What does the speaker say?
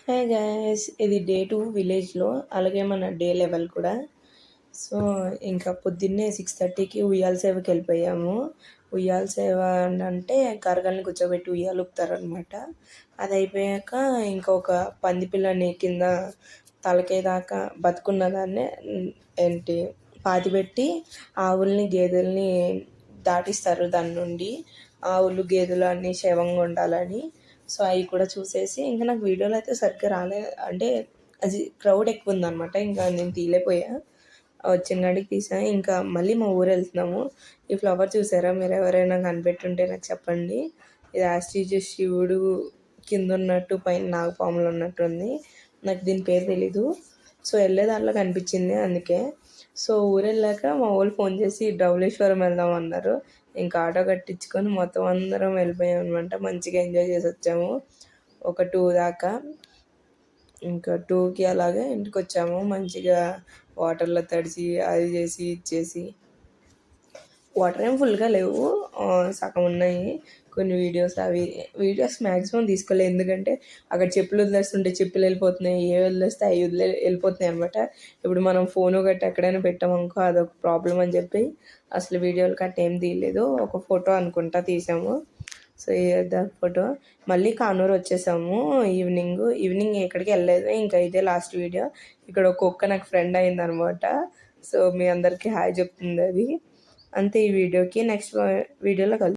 Hi guys, ఇది day 2 విలేజ్లో, అలాగే మన డే లెవెల్ కూడా. సో ఇంకా పొద్దున్నే 6:30కి ఉయ్యాల సేవకి వెళ్ళిపోయాము. ఉయ్యాల సేవ అంటే కరగల్ని కూర్చోబెట్టి ఉయ్యాలు ఊపుతారనమాట. అది అయిపోయాక ఇంకొక పంది పిల్లని కింద తలకే దాకా బతుకున్న దాన్నే ఏంటి పాతిపెట్టి ఆవుల్ని గేదెల్ని దాటిస్తారు దాని నుండి. ఆవులు గేదెలు అన్నీ క్షేమంగా ఉండాలని. సో అవి కూడా చూసేసి ఇంకా నాకు వీడియోలో అయితే సరిగ్గా రాలేదు, అంటే అది క్రౌడ్ ఎక్కువ ఉందన్నమాట. ఇంకా నేను తీయలేకపోయా, వచ్చిన కాడికి తీసాను. ఇంకా మళ్ళీ మా ఊరు వెళ్తున్నాము. ఈ ఫ్లవర్ చూసారా మీరు? ఎవరైనా కనిపెట్టుంటే నాకు చెప్పండి. ఇది యాస్టీజ్ శివుడు కింద ఉన్నట్టు పైన నాగపాములు ఉన్నట్టు ఉంది. నాకు దీని పేరు తెలీదు. సో వెళ్ళే దాంట్లో కనిపించింది అందుకే. సో ఊరు వెళ్ళాక మా వాళ్ళు ఫోన్ చేసి ధవళేశ్వరం వెళ్దాం అన్నారు. ఇంకా ఆటో కట్టించుకొని మొత్తం అందరం వెళ్ళిపోయాం అనమాట. మంచిగా ఎంజాయ్ చేసి వచ్చాము ఒక 2 దాకా. ఇంకా 2కి అలాగే ఇంటికి వచ్చాము. మంచిగా వాటర్లో తడిసి అది చేసి ఇచ్చేసి, వాటర్ ఏం ఫుల్గా లేవు, సగం ఉన్నాయి. కొన్ని వీడియోస్ మ్యాక్సిమం తీసుకోలేదు, ఎందుకంటే అక్కడ చెప్పులు వదిలేస్తుంటే చెప్పులు వెళ్ళిపోతున్నాయి, ఏ వదిలేస్తే అవి వెళ్ళిపోతున్నాయి అనమాట. ఇప్పుడు మనం ఫోను గట్టి ఎక్కడైనా పెట్టామనుకో అదొక ప్రాబ్లం అని చెప్పి అసలు వీడియోలు గట్ట ఏం తీయలేదు. ఒక ఫోటో అనుకుంటా తీసాము. సో ఫోటో మళ్ళీ కానూరు వచ్చేసాము. ఈవినింగ్ ఎక్కడికి వెళ్ళలేదు. ఇంకా ఇదే లాస్ట్ వీడియో. ఇక్కడ ఒక కుక్క నాకు ఫ్రెండ్ అయిందనమాట. సో మీ అందరికీ హాయ్ చెప్తుంది అది. అంతే ఈ వీడియోకి. నెక్స్ట్ వీడియోలో కలుద్దాం.